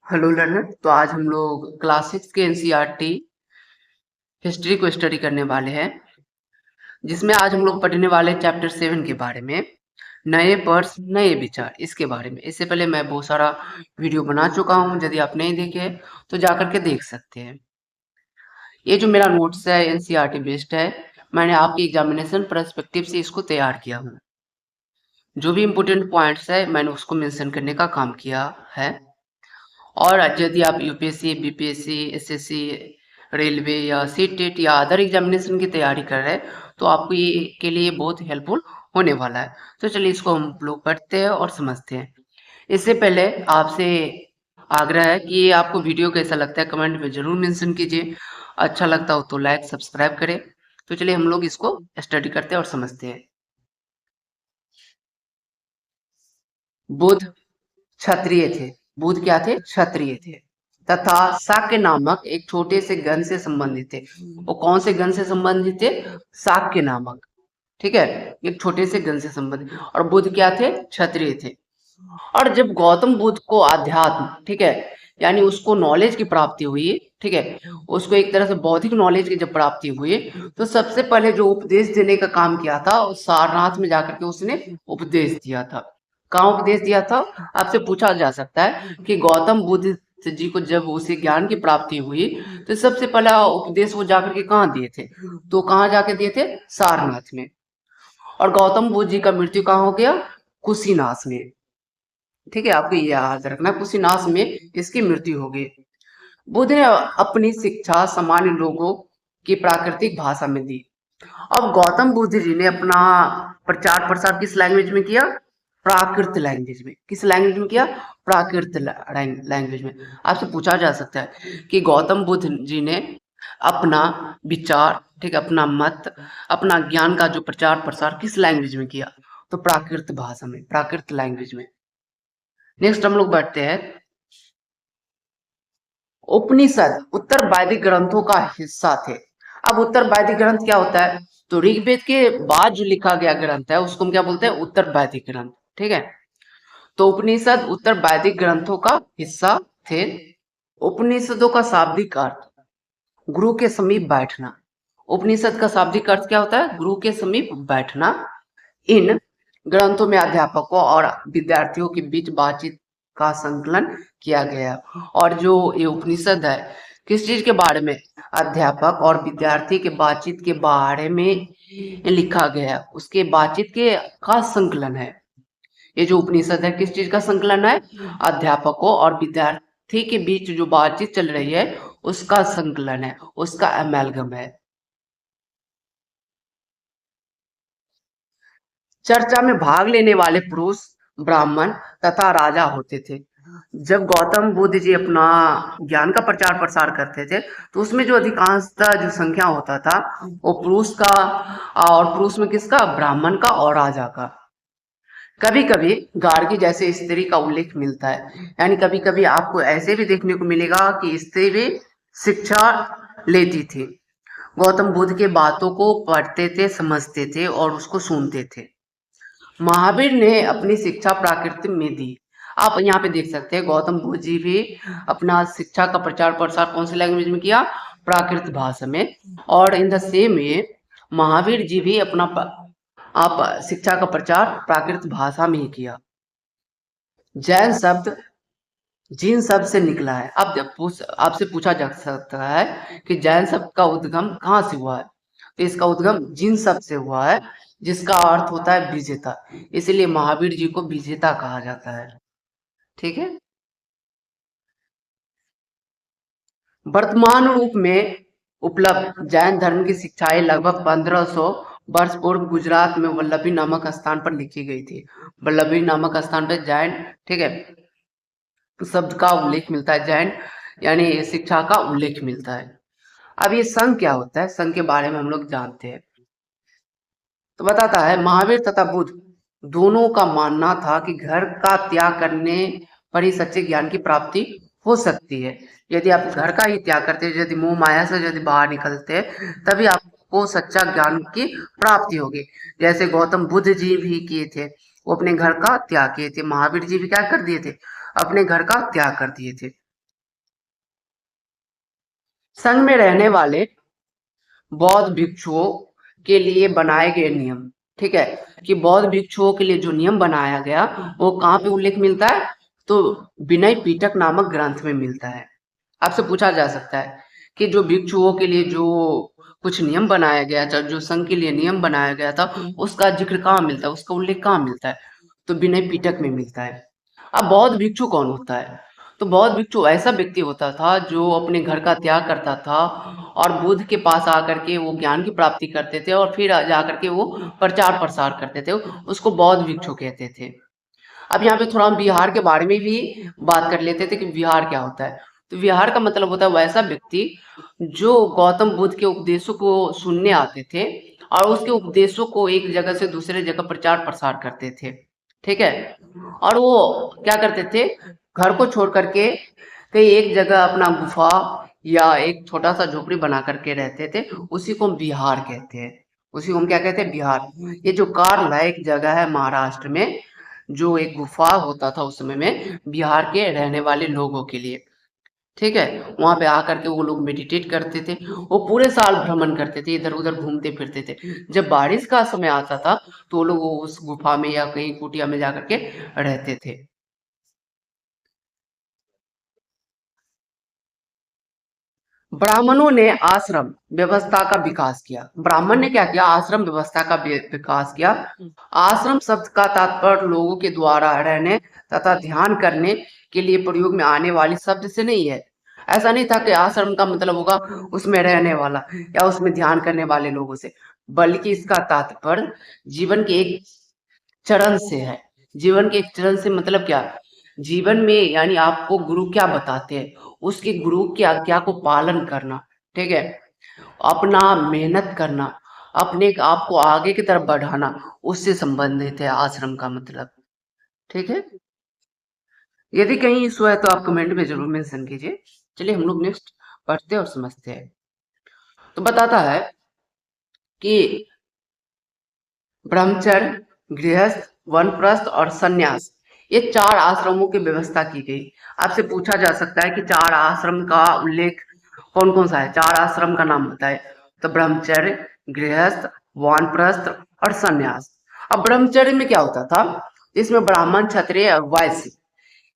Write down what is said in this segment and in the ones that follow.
Hello learner. तो आज हम लोग क्लास 6 के एनसीईआरटी हिस्ट्री को स्टडी करने वाले हैं, जिसमें आज हम लोग पढ़ने वाले हैं चैप्टर 7 के बारे में, नए पर्स नए विचार। इसके बारे में इससे पहले मैं बहुत सारा वीडियो बना चुका हूं, यदि आप नहीं देखे तो जा करके देख सकते हैं। ये जो मेरा नोट्स है एनसीईआरटी बेस्ड है, मैंने आपकी एग्जामिनेशन पर्सपेक्टिव से इसको तैयार किया हूँ। जो भी इम्पोर्टेंट पॉइंट्स है मैंने उसको मेंशन करने का काम किया है। और यदि आप यूपीएससी, बीपीएससी, एसएससी, रेलवे या सीटेट या अदर एग्जामिनेशन की तैयारी कर रहे हैं तो आपको ये के लिए बहुत हेल्पफुल होने वाला है। तो चलिए इसको हम लोग पढ़ते हैं और समझते हैं। इससे पहले आपसे आग्रह है कि ये आपको वीडियो कैसा लगता है कमेंट में जरूर मेंशन कीजिए। अच्छा लगता हो तो लाइक सब्सक्राइब करें। तो चलिए हम लोग इसको स्टडी करते हैं और समझते हैं। बुध क्षत्रिय थे। बुध क्या थे? क्षत्रिय थे तथा शाक्य नामक एक छोटे से गण से संबंधित थे। वो कौन से गण से संबंधित थे? शाक्य नामक। ठीक है, एक छोटे से गण से संबंधित। और बुध क्या थे? क्षत्रिय थे। और जब गौतम बुद्ध को अध्यात्म, ठीक है, यानी उसको नॉलेज की प्राप्ति हुई, ठीक है, उसको एक तरह से बौद्धिक नॉलेज की जब प्राप्ति हुई तो सबसे पहले जो उपदेश देने का काम किया था उस सारनाथ में जाकर के उसने उपदेश दिया था। कहाँ उपदेश दिया था? आपसे पूछा जा सकता है कि गौतम बुद्ध जी को जब उसे ज्ञान की प्राप्ति हुई तो सबसे पहला उपदेश वो जाकर के कहाँ दिए थे? तो कहाँ जाके दिए थे? सारनाथ में। और गौतम बुद्ध जी का मृत्यु कहाँ हो गया? कुशीनाथ में। ठीक है, आपको ये याद रखना, कुशीनाथ में इसकी मृत्यु हो गई। बुद्ध ने अपनी शिक्षा सामान्य लोगों की प्राकृतिक भाषा में दी। अब गौतम बुद्ध जी ने अपना प्रचार प्रसार किस लैंग्वेज में किया? प्राकृत लैंग्वेज में। किस लैंग्वेज में किया? प्राकृत लैंग्वेज में। आपसे पूछा जा सकता है कि गौतम बुद्ध जी ने अपना विचार, ठीक है, अपना मत, अपना ज्ञान का जो प्रचार प्रसार किस लैंग्वेज में किया? तो प्राकृत भाषा में, प्राकृत लैंग्वेज में। नेक्स्ट हम लोग बढ़ते हैं। उपनिषद उत्तर वैदिक ग्रंथों का हिस्सा थे। अब उत्तर वैदिक ग्रंथ क्या होता है? तो ऋग्वेद के बाद जो लिखा गया ग्रंथ है उसको हम क्या बोलते हैं? उत्तर वैदिक ग्रंथ। ठीक है, तो उपनिषद उत्तर वैदिक ग्रंथों का हिस्सा थे। उपनिषदों का शाब्दिक अर्थ गुरु के समीप बैठना। उपनिषद का शाब्दिक अर्थ क्या होता है? गुरु के समीप बैठना। इन ग्रंथों में अध्यापकों और विद्यार्थियों के बीच बातचीत का संकलन किया गया। और जो ये उपनिषद है किस चीज के बारे में? अध्यापक और विद्यार्थी के बातचीत के बारे में लिखा गया, उसके बातचीत के का संकलन है। ये जो उपनिषद है किस चीज का संकलन है? अध्यापकों और विद्यार्थी के बीच जो बातचीत चल रही है उसका संकलन है, उसका अमेलगम है। चर्चा में भाग लेने वाले पुरुष ब्राह्मण तथा राजा होते थे। जब गौतम बुद्ध जी अपना ज्ञान का प्रचार प्रसार करते थे तो उसमें जो अधिकांशतः जो संख्या होता था वो पुरुष का, और पुरुष में किसका? ब्राह्मण का और राजा का। कभी कभी गार्गी जैसे स्त्री का उल्लेख मिलता है, यानी कभी कभी आपको ऐसे भी देखने को मिलेगा कि स्त्री भी शिक्षा लेती थी। गौतम बुद्ध के बातों को पढ़ते थे, समझते थे और उसको सुनते थे। महावीर ने अपनी शिक्षा प्राकृत में दी। आप यहाँ पे देख सकते हैं गौतम बुद्ध जी भी अपना शिक्षा का प्रचार प्रसार कौन सी लैंग्वेज में किया? प्राकृत भाषा में। और in the same way Mahavir ji भी अपना आप शिक्षा का प्रचार प्राकृत भाषा में ही किया। जैन शब्द जिन शब्द से निकला है। अब आपसे पूछा जा सकता है कि जैन शब्द का उद्गम कहाँ से हुआ है? तो इसका उद्गम जिन शब्द से हुआ है जिसका अर्थ होता है विजेता। इसलिए महावीर जी को विजेता कहा जाता है। ठीक है, वर्तमान रूप में उपलब्ध जैन धर्म की शिक्षाएं लगभग 1500 वर्ष पूर्व गुजरात में वल्लभी नामक स्थान पर लिखी गई थी। वल्लभी नामक स्थान पर जैन, ठीक है, शब्द का उल्लेख मिलता है। जैन यानी शिक्षा का उल्लेख मिलता है। अब ये संघ क्या होता है? संघ के बारे में हम लोग जानते हैं। तो बताता है महावीर तथा बुद्ध दोनों का मानना था कि घर का त्याग करने पर ही सच्चे ज्ञान की प्राप्ति हो सकती है। यदि आप घर का ही त्याग करते, यदि मोह माया से यदि बाहर निकलते तभी आपको सच्चा ज्ञान की प्राप्ति होगी। जैसे गौतम बुद्ध जी भी किए थे, वो अपने घर का त्याग किए थे। महावीर जी भी क्या कर दिए थे? अपने घर का त्याग कर दिए थे। संघ में रहने वाले बौद्ध भिक्षुओं के लिए बनाए गए नियम, ठीक है, कि बौद्ध भिक्षुओं के लिए जो नियम बनाया गया वो कहाँ पे उल्लेख मिलता है, तो विनय पिटक नामक ग्रंथ में मिलता है। आपसे पूछा जा सकता है कि जो भिक्षुओं के लिए जो कुछ नियम बनाया गया था, जो संघ के लिए नियम बनाया गया था, उसका जिक्र कहाँ मिलता है, उसका उल्लेख कहाँ मिलता है, तो विनय पिटक में मिलता है। अब बौद्ध भिक्षु कौन होता है, तो बौद्ध भिक्षु ऐसा व्यक्ति होता था जो अपने घर का त्याग करता था और बुद्ध के पास आकर के वो ज्ञान की प्राप्ति करते थे और फिर जाकर के वो प्रचार प्रसार करते थे, उसको बौद्ध भिक्षु कहते थे। अब यहाँ पे थोड़ा हम बिहार के बारे में भी बात कर लेते थे कि बिहार क्या होता है। तो बिहार का मतलब होता है वैसा व्यक्ति जो गौतम बुद्ध के उपदेशों को सुनने आते थे और उसके उपदेशों को एक जगह से दूसरे जगह प्रचार प्रसार करते थे, ठीक है। और वो क्या करते थे, घर को छोड़ करके कहीं एक जगह अपना गुफा या एक छोटा सा झोपड़ी बना करके रहते थे, उसी को हम बिहार कहते हैं। उसी को हम क्या कहते हैं, बिहार। ये जो कार्ल है एक जगह है महाराष्ट्र में, जो एक गुफा होता था उस समय में बिहार के रहने वाले लोगों के लिए, ठीक है। वहां पे आकर के वो लोग मेडिटेट करते थे, वो पूरे साल भ्रमण करते थे, इधर उधर घूमते फिरते थे। जब बारिश का समय आता था तो वो लोग उस गुफा में या कहीं कुटिया में जाकर के रहते थे। ब्राह्मणों ने आश्रम व्यवस्था का विकास किया। ब्राह्मण ने क्या किया, आश्रम व्यवस्था का विकास किया। आश्रम शब्द का तात्पर्य लोगों के द्वारा रहने तथा ध्यान करने के लिए प्रयोग में आने वाली शब्द से नहीं है। ऐसा नहीं था कि आश्रम का मतलब होगा उसमें रहने वाला या उसमें ध्यान करने वाले लोगों से, बल्कि इसका तात्पर्य जीवन के एक चरण से है। जीवन के एक चरण से मतलब क्या, जीवन में यानी आपको गुरु क्या बताते हैं, उसके गुरु की आज्ञा को पालन करना, ठीक है, अपना मेहनत करना, अपने आप को आगे की तरफ बढ़ाना, उससे संबंधित है आश्रम का मतलब, ठीक है। यदि कहीं इशू है तो आप कमेंट में जरूर मेंशन कीजिए। चलिए हम लोग नेक्स्ट पढ़ते हैं और समझते हैं। तो बताता है कि ब्रह्मचर्य, गृहस्थ, वानप्रस्थ और सन्यास, ये चार आश्रमों की व्यवस्था की गई। आपसे पूछा जा सकता है कि चार आश्रम का उल्लेख कौन कौन सा है, चार आश्रम का नाम बताए, तो ब्रह्मचर्य, गृहस्थ, वानप्रस्थ और सन्यास। अब ब्रह्मचर्य में क्या होता था, इसमें ब्राह्मण, क्षत्रिय और वैश्य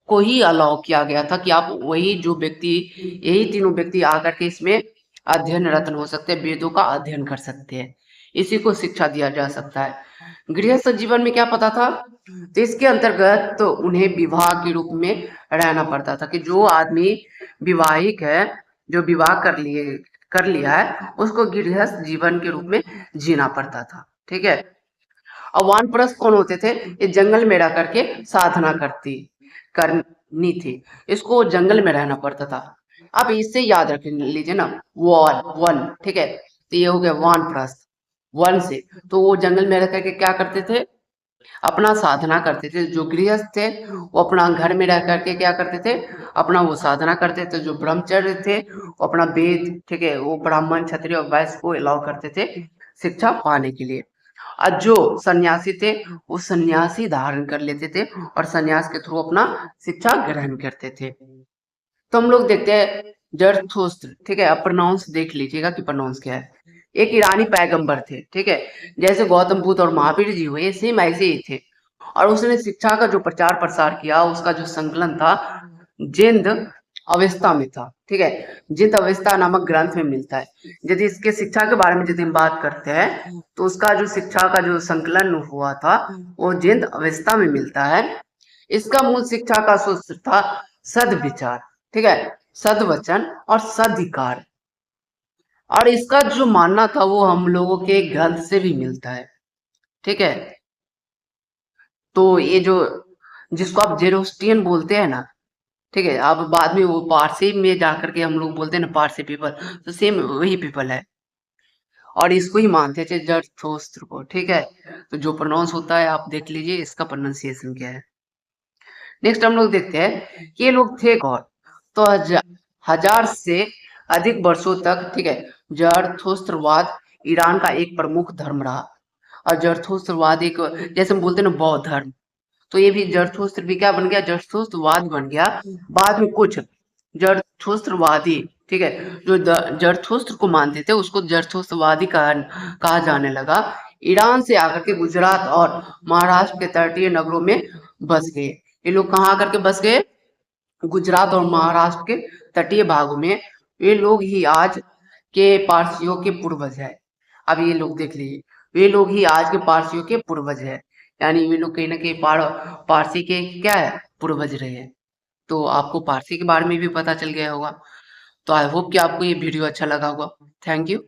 को ही अलाउ किया गया था कि आप वही जो व्यक्ति, यही तीनों व्यक्ति आकर के इसमें अध्ययन रत्न हो सकते हैं, वेदों का अध्ययन कर सकते हैं, इसी को शिक्षा दिया जा सकता है। गृहस्थ जीवन में क्या पता था, तो इसके अंतर्गत तो उन्हें विवाह के रूप में रहना पड़ता था कि जो आदमी विवाहिक है, जो विवाह कर लिया है, उसको गृहस्थ जीवन के रूप में जीना पड़ता था, ठीक है। और वानप्रस्थ कौन होते थे, ये जंगल में रह करके साधना करनी थी, इसको जंगल में रहना पड़ता था। आप इससे याद रख लीजिए ना, वन वन, ठीक है, तो ये हो गया वानप्रस्थ, वन से, तो वो जंगल में रह करके क्या करते थे, अपना साधना करते थे। जो गृहस्थ थे वो अपना घर में रह करके क्या करते थे, अपना वो साधना करते थे। जो ब्रह्मचर्य थे वो अपना वेद, ठीक है, वो ब्राह्मण, क्षत्रिय और वैश्य को अलाउ करते थे शिक्षा पाने के लिए। और जो सन्यासी थे वो सन्यासी धारण कर लेते थे और सन्यास के थ्रू अपना शिक्षा ग्रहण करते थे। तो हम लोग देखते हैं जरथुस्त्र, ठीक है, आप प्रोनाउंस देख लीजिएगा कि प्रोनाउंस क्या है। एक ईरानी पैगंबर थे, ठीक है, जैसे गौतम बुद्ध और महावीर जी हुए सेम ऐसे ही थे। और उसने शिक्षा का जो प्रचार प्रसार किया, उसका जो संकलन था जिंद अवस्था में था, ठीक है, जिंद अवस्था नामक ग्रंथ में मिलता है। यदि इसके शिक्षा के बारे में यदि हम बात करते हैं तो उसका जो शिक्षा का जो संकलन हुआ था वो जिंद अवस्था में मिलता है। इसका मूल शिक्षा का सूत्र था सद्विचार, ठीक है, सद्वचन और सदिकार। और इसका जो मानना था वो हम लोगों के ग्रंथ से भी मिलता है, ठीक है। तो ये जो जिसको आप जेरोस्टियन बोलते हैं ना, ठीक है, अब बाद में वो पारसी में जाकर के हम लोग बोलते हैं ना पारसी पीपल, तो सेम वही पीपल है और इसको ही मानते थे जरथुस्त्र को, ठीक है। तो जो प्रोनाउंस होता है आप देख लीजिए इसका प्रोनाउंसिएशन क्या है। नेक्स्ट हम लोग देखते हैं कि ये लोग थे कौन, तो हजार से अधिक वर्षों तक, ठीक है, जरथुस्त्रवाद ईरान का एक प्रमुख धर्म रहा। और जरथुस्त्रवाद एक, जैसे हम बोलते हैं ना बौद्ध धर्म, तो ये भी जरथुस्त्र भी क्या बन गया, जरथुस्त्रवाद बन गया। बाद में कुछ जरथुस्त्रवादी, ठीक है। जो जरथुस्त्र को मानते थे उसको जरथुस्त्रवादी कहा जाने लगा। ईरान से आकर के गुजरात और महाराष्ट्र के तटीय नगरों में बस गए। ये लोग कहाँ आकर के बस गए? गुजरात और महाराष्ट्र के तटीय भागों में। ये लोग ही आज के पारसियों के पूर्वज है। अब ये लोग देख लीजिए, ये लोग ही आज के पारसियों के पूर्वज है। यानी ये लोग कहीं ना कहीं पारसी के क्या है? पूर्वज रहे हैं। तो आपको पारसी के बारे में भी पता चल गया होगा। तो आई होप कि आपको ये वीडियो अच्छा लगा होगा। Thank you.